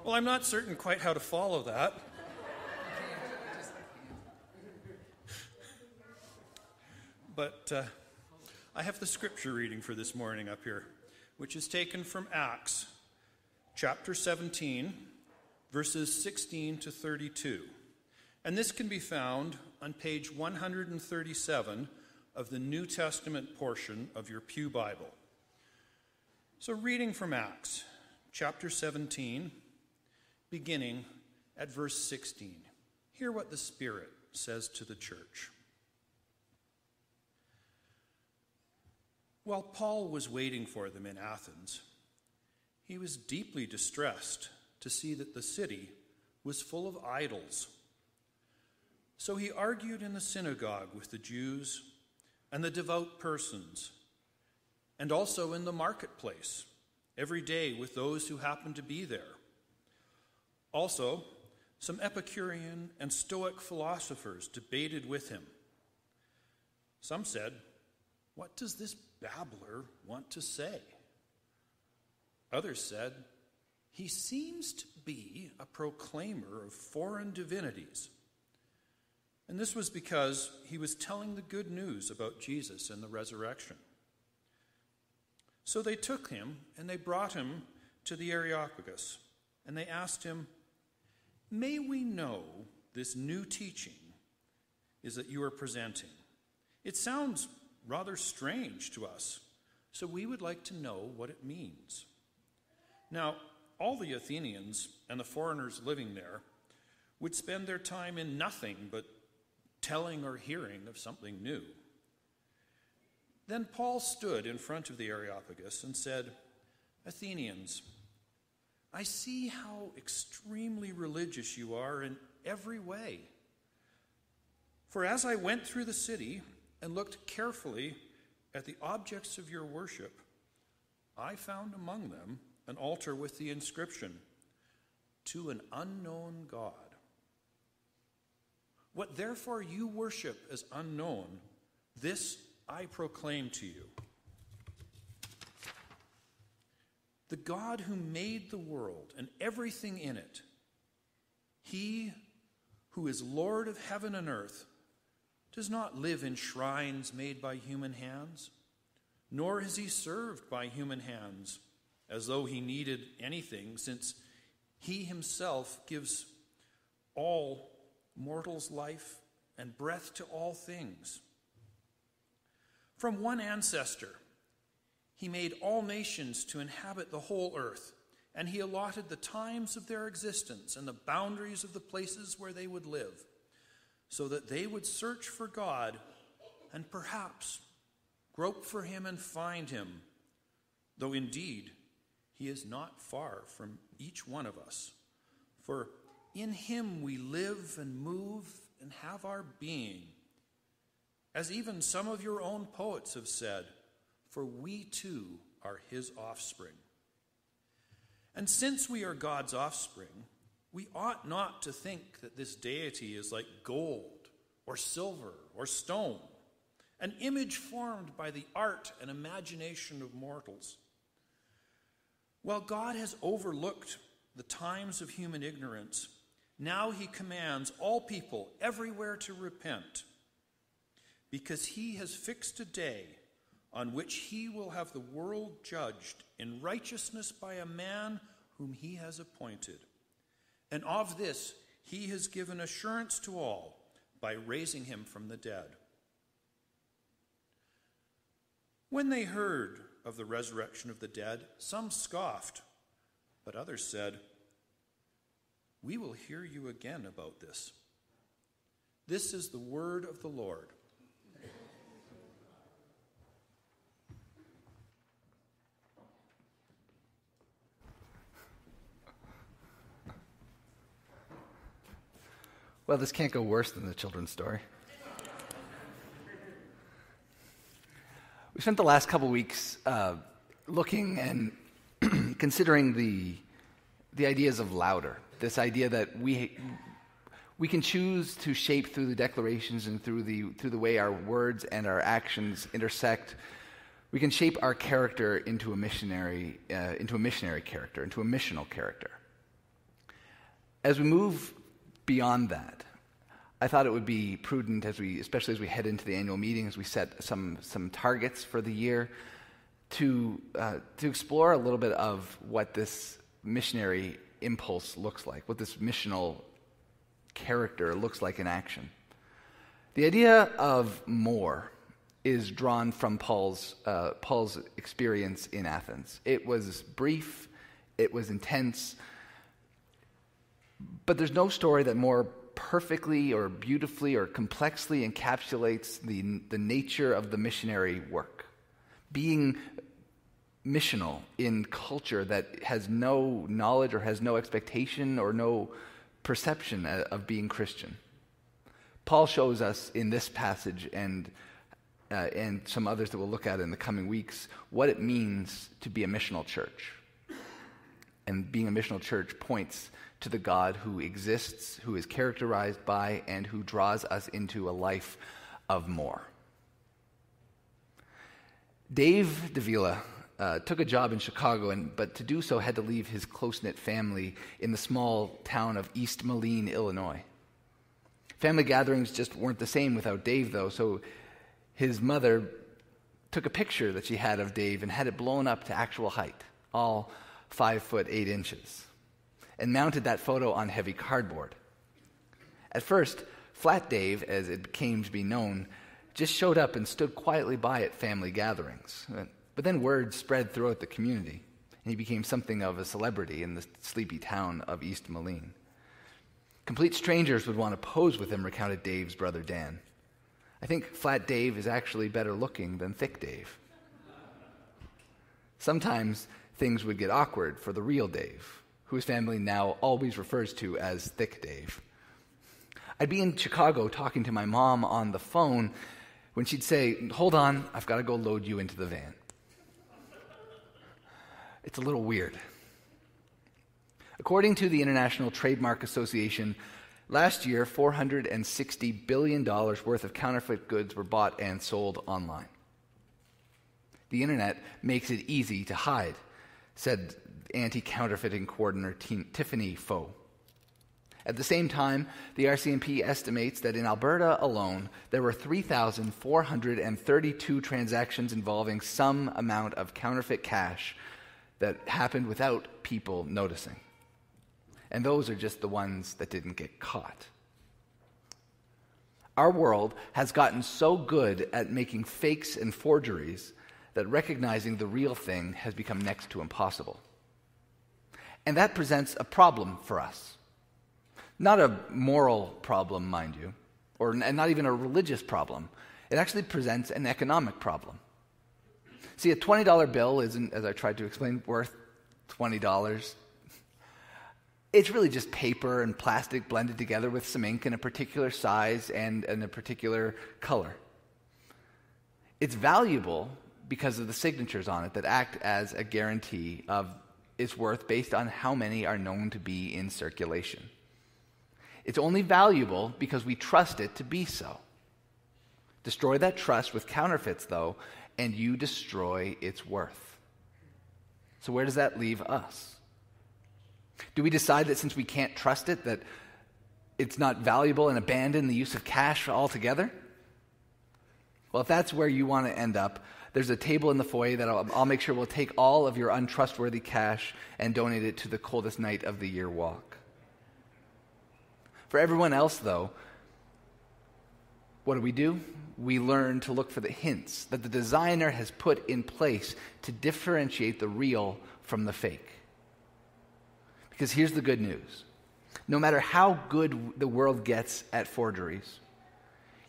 Well, I'm not certain quite how to follow that. But I have the scripture reading for this morning up here, which is taken from Acts, chapter 17, verses 16 to 32. And this can be found on page 137 of the New Testament portion of your Pew Bible. So reading from Acts, chapter 17, beginning at verse 16. Hear what the Spirit says to the church. While Paul was waiting for them in Athens, he was deeply distressed to see that the city was full of idols. So he argued in the synagogue with the Jews and the devout persons, and also in the marketplace every day with those who happened to be there. Also, some Epicurean and Stoic philosophers debated with him. Some said, "What does this babbler want to say?" Others said, "He seems to be a proclaimer of foreign divinities." And this was because he was telling the good news about Jesus and the resurrection. So they took him and they brought him to the Areopagus, and they asked him, "May we know this new teaching is that you are presenting? It sounds rather strange to us, so we would like to know what it means." Now, all the Athenians and the foreigners living there would spend their time in nothing but telling or hearing of something new. Then Paul stood in front of the Areopagus and said, "Athenians, I see how extremely religious you are in every way. For as I went through the city and looked carefully at the objects of your worship, I found among them an altar with the inscription, 'To an unknown God.' What therefore you worship as unknown, this I proclaim to you. The God who made the world and everything in it, he who is Lord of heaven and earth, does not live in shrines made by human hands, nor is he served by human hands as though he needed anything, since he himself gives all mortals life and breath to all things. From one ancestor, he made all nations to inhabit the whole earth, and he allotted the times of their existence and the boundaries of the places where they would live, so that they would search for God and perhaps grope for him and find him, though indeed he is not far from each one of us. For in him we live and move and have our being, as even some of your own poets have said, for we too are his offspring. And since we are God's offspring, we ought not to think that this deity is like gold or silver or stone, an image formed by the art and imagination of mortals. While God has overlooked the times of human ignorance, now he commands all people everywhere to repent, because he has fixed a day on which he will have the world judged in righteousness by a man whom he has appointed. And of this he has given assurance to all by raising him from the dead." When they heard of the resurrection of the dead, some scoffed, but others said, "We will hear you again about this." This is the word of the Lord. Well, this can't go worse than the children's story. We spent the last couple weeks looking and considering the ideas of louder. This idea that we can choose to shape through the declarations and through the way our words and our actions intersect. We can shape our character into a missionary character, into a missional character. As we move beyond that, I thought it would be prudent, especially as we head into the annual meeting, as we set some targets for the year, to explore a little bit of what this missionary impulse looks like, what this missional character looks like in action. The idea of more is drawn from Paul's experience in Athens. It was brief, it was intense, but there's no story that more perfectly or beautifully or complexly encapsulates the nature of the missionary work. Being missional in culture that has no knowledge or has no expectation or no perception of being Christian. Paul shows us in this passage and some others that we'll look at in the coming weeks what it means to be a missional church. And being a missional church points to the God who exists, who is characterized by, and who draws us into a life of more. Dave Davila took a job in Chicago, but to do so had to leave his close-knit family in the small town of East Moline, Illinois. Family gatherings just weren't the same without Dave, though, so his mother took a picture that she had of Dave and had it blown up to actual height, all 5'8", and mounted that photo on heavy cardboard. At first, Flat Dave, as it came to be known, just showed up and stood quietly by at family gatherings. But then word spread throughout the community, and he became something of a celebrity in the sleepy town of East Moline. Complete strangers would want to pose with him, recounted Dave's brother Dan. I think Flat Dave is actually better looking than Thick Dave. Sometimes things would get awkward for the real Dave, who his family now always refers to as Thick Dave. I'd be in Chicago talking to my mom on the phone when she'd say, "Hold on, I've got to go load you into the van." It's a little weird. According to the International Trademark Association, last year, $460 billion worth of counterfeit goods were bought and sold online. The internet makes it easy to hide, said anti-counterfeiting coordinator Tiffany Foe. At the same time, the RCMP estimates that in Alberta alone, there were 3,432 transactions involving some amount of counterfeit cash that happened without people noticing. And those are just the ones that didn't get caught. Our world has gotten so good at making fakes and forgeries that recognizing the real thing has become next to impossible. And that presents a problem for us. Not a moral problem, mind you, and not even a religious problem. It actually presents an economic problem. See, a $20 bill isn't, as I tried to explain, worth $20. It's really just paper and plastic blended together with some ink in a particular size and in a particular color. It's valuable because of the signatures on it that act as a guarantee of its worth based on how many are known to be in circulation. It's only valuable because we trust it to be so. Destroy that trust with counterfeits, though, and you destroy its worth. So where does that leave us? Do we decide that since we can't trust it, that it's not valuable and abandon the use of cash altogether? Well, if that's where you want to end up, there's a table in the foyer that I'll make sure will take all of your untrustworthy cash and donate it to the Coldest Night of the Year walk. For everyone else, though, what do? We learn to look for the hints that the designer has put in place to differentiate the real from the fake. Because here's the good news. No matter how good the world gets at forgeries,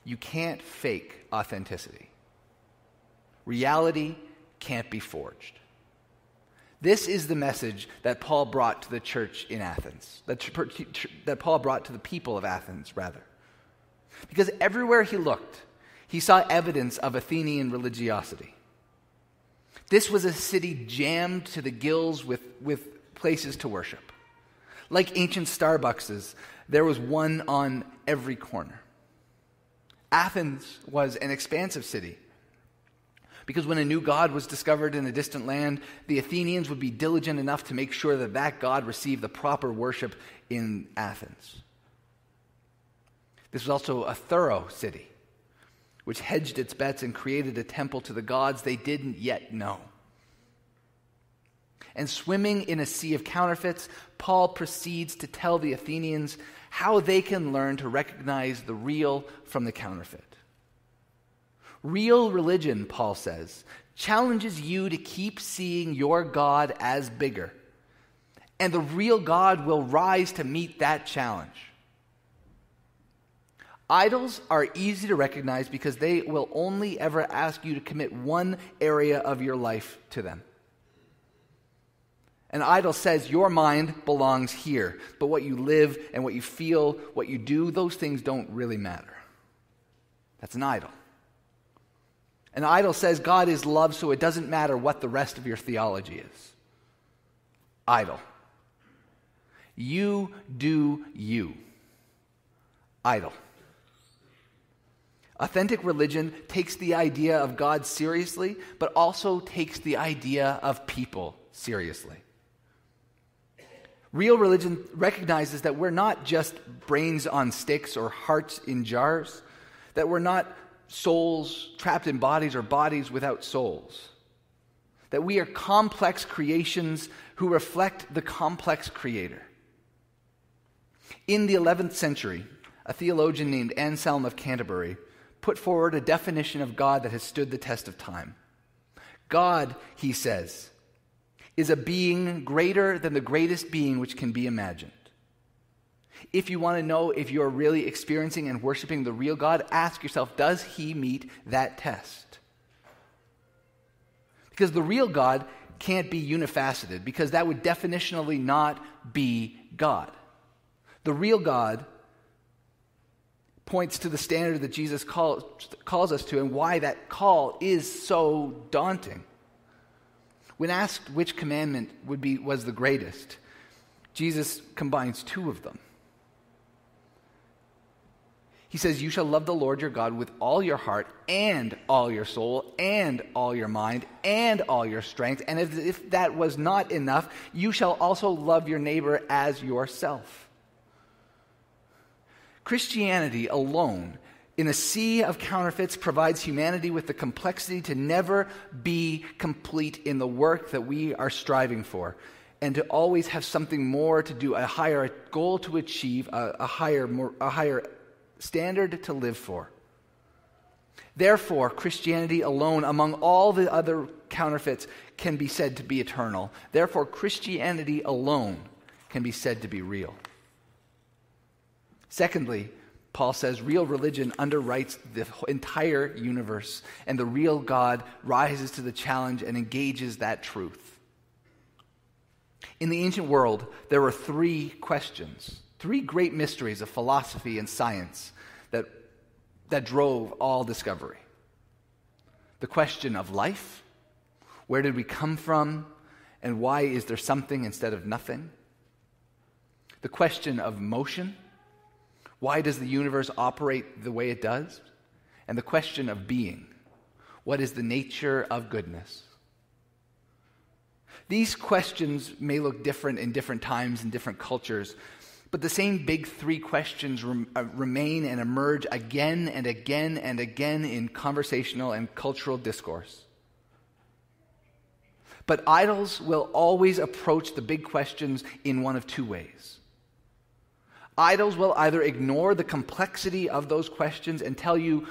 you can't fake authenticity. Reality can't be forged. This is the message that Paul brought to the church in Athens, that Paul brought to the people of Athens, rather. Because everywhere he looked, he saw evidence of Athenian religiosity. This was a city jammed to the gills with places to worship. Like ancient Starbuckses, there was one on every corner. Athens was an expansive city, Because when a new god was discovered in a distant land, the Athenians would be diligent enough to make sure that that god received the proper worship in Athens. This was also a thorough city, which hedged its bets and created a temple to the gods they didn't yet know. And swimming in a sea of counterfeits, Paul proceeds to tell the Athenians how they can learn to recognize the real from the counterfeit. Real religion, Paul says, challenges you to keep seeing your God as bigger, and the real God will rise to meet that challenge. Idols are easy to recognize because they will only ever ask you to commit one area of your life to them. An idol says your mind belongs here, but what you live and what you feel, what you do, those things don't really matter. That's an idol. An idol says God is love, so it doesn't matter what the rest of your theology is. Idol. You do you. Idol. Authentic religion takes the idea of God seriously, but also takes the idea of people seriously. Real religion recognizes that we're not just brains on sticks or hearts in jars, that we're not souls trapped in bodies or bodies without souls, that we are complex creations who reflect the complex Creator. In the 11th century, a theologian named Anselm of Canterbury put forward a definition of God that has stood the test of time. God, he says, is a being greater than the greatest being which can be imagined. If you want to know if you're really experiencing and worshiping the real God, ask yourself, does he meet that test? Because the real God can't be unifaceted, because that would definitionally not be God. The real God points to the standard that Jesus calls us to, and why that call is so daunting. When asked which commandment was the greatest, Jesus combines two of them. He says, you shall love the Lord your God with all your heart and all your soul and all your mind and all your strength. And if that was not enough, you shall also love your neighbor as yourself. Christianity alone, in a sea of counterfeits, provides humanity with the complexity to never be complete in the work that we are striving for, and to always have something more to do, a higher goal to achieve, a higher standard to live for. Therefore, Christianity alone, among all the other counterfeits, can be said to be eternal. Therefore, Christianity alone can be said to be real. Secondly, Paul says real religion underwrites the entire universe, and the real God rises to the challenge and engages that truth. In the ancient world, there were three questions, three great mysteries of philosophy and science that drove all discovery. The question of life, where did we come from, and why is there something instead of nothing? The question of motion, why does the universe operate the way it does? And the question of being, what is the nature of goodness? These questions may look different in different times and different cultures, but the same big three questions remain and emerge again and again and again in conversational and cultural discourse. But idols will always approach the big questions in one of two ways. Idols will either ignore the complexity of those questions and tell you,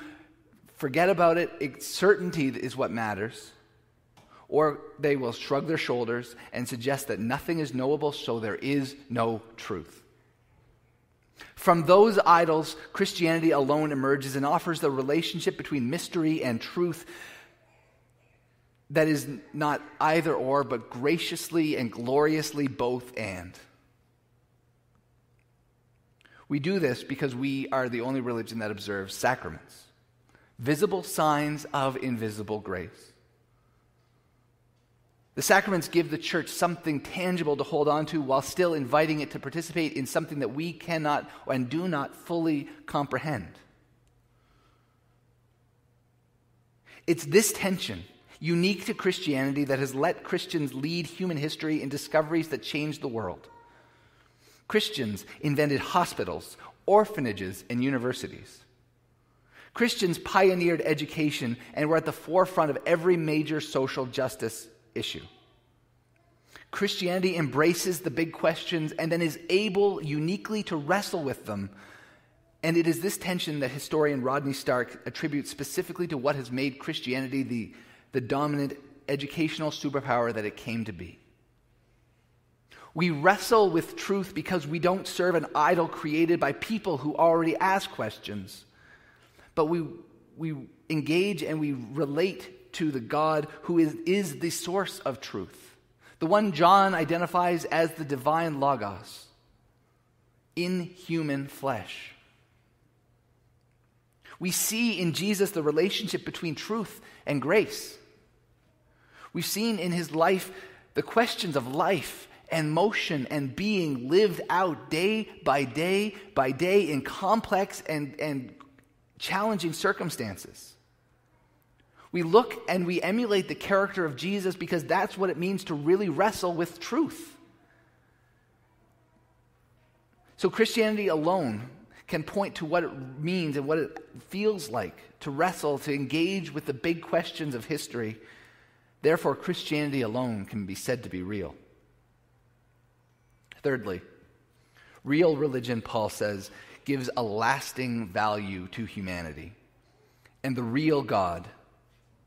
forget about it, certainty is what matters. Or they will shrug their shoulders and suggest that nothing is knowable, so there is no truth. From those idols, Christianity alone emerges and offers the relationship between mystery and truth that is not either or, but graciously and gloriously both and. We do this because we are the only religion that observes sacraments, visible signs of invisible grace. The sacraments give the church something tangible to hold on to while still inviting it to participate in something that we cannot and do not fully comprehend. It's this tension unique to Christianity that has let Christians lead human history in discoveries that changed the world. Christians invented hospitals, orphanages, and universities. Christians pioneered education and were at the forefront of every major social justice issue. Christianity embraces the big questions and then is able uniquely to wrestle with them. And it is this tension that historian Rodney Stark attributes specifically to what has made Christianity the dominant educational superpower that it came to be. We wrestle with truth because we don't serve an idol created by people who already ask questions. But we engage and we relate to the God who is the source of truth. The one John identifies as the divine Logos in human flesh. We see in Jesus the relationship between truth and grace. We've seen in his life the questions of life and motion and being lived out day by day by day in complex and challenging circumstances. We look and we emulate the character of Jesus because that's what it means to really wrestle with truth. So Christianity alone can point to what it means and what it feels like to wrestle, to engage with the big questions of history. Therefore, Christianity alone can be said to be real. Thirdly, real religion, Paul says, gives a lasting value to humanity. And the real God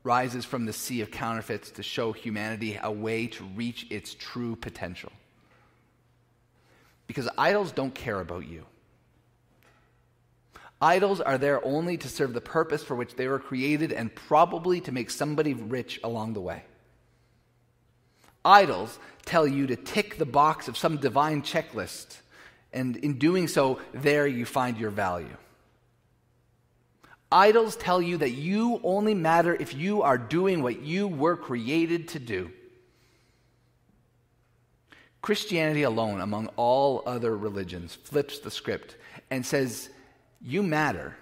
rises from the sea of counterfeits to show humanity a way to reach its true potential. Because idols don't care about you. Idols are there only to serve the purpose for which they were created and probably to make somebody rich along the way. Idols tell you to tick the box of some divine checklist, and in doing so, there you find your value. Idols tell you that you only matter if you are doing what you were created to do. Christianity alone, among all other religions, flips the script and says, you matter,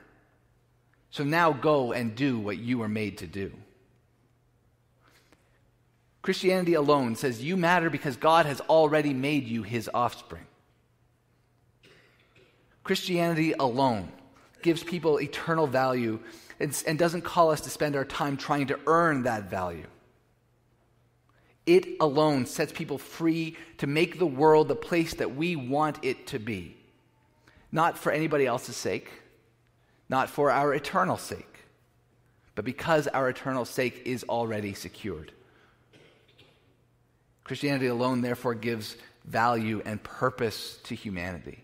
so now go and do what you were made to do. Christianity alone says you matter because God has already made you his offspring. Christianity alone gives people eternal value and doesn't call us to spend our time trying to earn that value. It alone sets people free to make the world the place that we want it to be. Not for anybody else's sake, not for our eternal sake, but because our eternal sake is already secured. Christianity alone, therefore, gives value and purpose to humanity.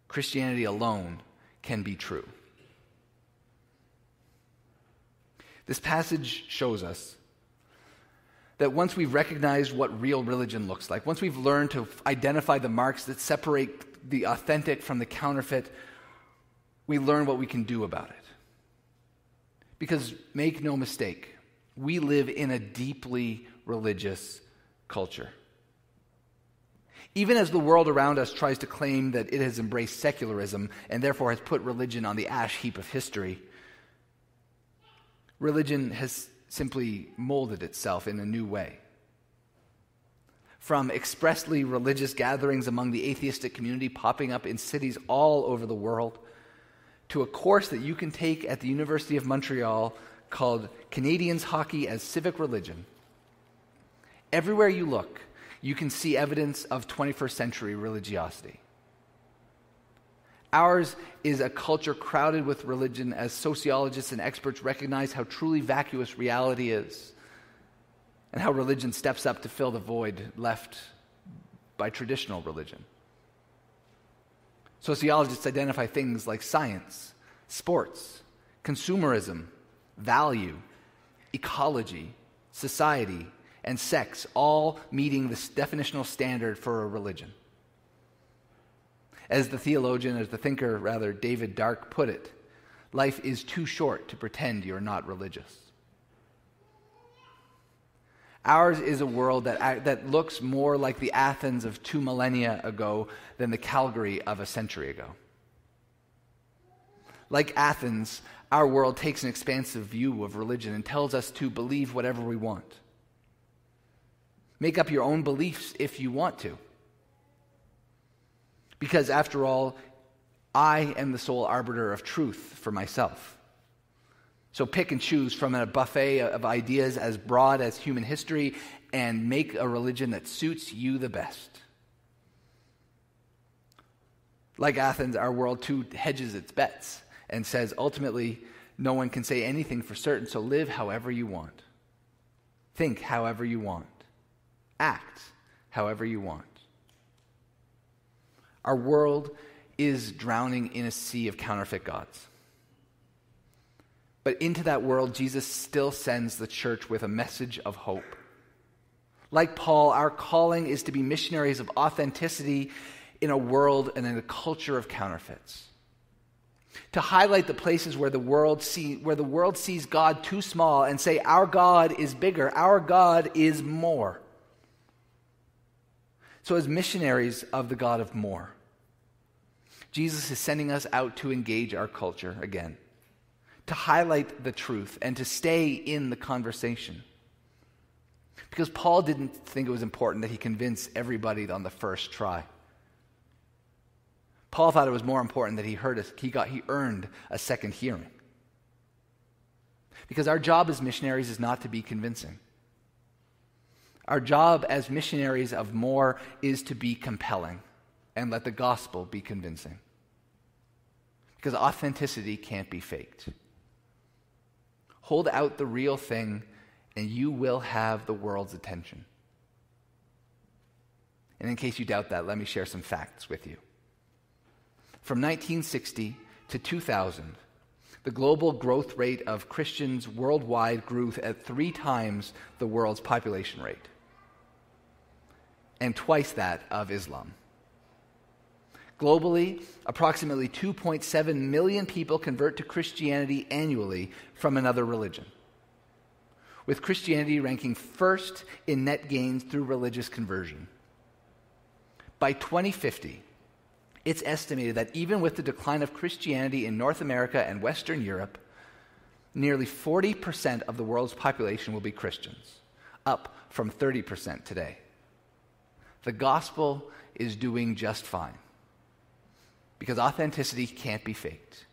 Christianity alone can be true. This passage shows us that once we've recognized what real religion looks like, once we've learned to identify the marks that separate the authentic from the counterfeit, we learn what we can do about it. Because make no mistake, we live in a deeply religious culture. Even as the world around us tries to claim that it has embraced secularism and therefore has put religion on the ash heap of history, religion has simply molded itself in a new way. From expressly religious gatherings among the atheistic community popping up in cities all over the world, to a course that you can take at the University of Montreal called Canadians Hockey as Civic Religion. Everywhere you look, you can see evidence of 21st century religiosity. Ours is a culture crowded with religion as sociologists and experts recognize how truly vacuous reality is and how religion steps up to fill the void left by traditional religion. Sociologists identify things like science, sports, consumerism, value, ecology, society, and sex, all meeting this definitional standard for a religion. As the thinker, David Dark put it, life is too short to pretend you're not religious. Ours is a world that looks more like the Athens of 2 millennia ago than the Calgary of a century ago. Like Athens, our world takes an expansive view of religion and tells us to believe whatever we want. Make up your own beliefs if you want to. Because after all, I am the sole arbiter of truth for myself. So pick and choose from a buffet of ideas as broad as human history and make a religion that suits you the best. Like Athens, our world too hedges its bets and says ultimately no one can say anything for certain, so live however you want. Think however you want. Act however you want. Our world is drowning in a sea of counterfeit gods. But into that world, Jesus still sends the church with a message of hope. Like Paul, our calling is to be missionaries of authenticity in a world and in a culture of counterfeits. To highlight the places where the world sees God too small and say, our God is bigger, our God is more. So as missionaries of the God of more, Jesus is sending us out to engage our culture again, to highlight the truth and to stay in the conversation. Because Paul didn't think it was important that he convince everybody on the first try. Paul thought it was more important that he earned a second hearing. Because our job as missionaries is not to be convincing. Our job as missionaries of more is to be compelling and let the gospel be convincing. Because authenticity can't be faked. Hold out the real thing and you will have the world's attention. And in case you doubt that, let me share some facts with you. From 1960 to 2000, the global growth rate of Christians worldwide grew at 3 times the world's population rate, and twice that of Islam. Globally, approximately 2.7 million people convert to Christianity annually from another religion, with Christianity ranking first in net gains through religious conversion. By 2050, it's estimated that even with the decline of Christianity in North America and Western Europe, nearly 40% of the world's population will be Christians, up from 30% today. The gospel is doing just fine because authenticity can't be faked,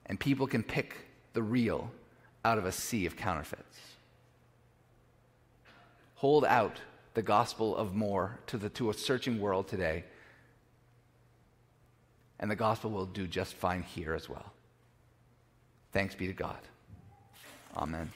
and people can pick the real out of a sea of counterfeits. Hold out the gospel of more to a searching world today, and the gospel will do just fine here as well. Thanks be to God. Amen.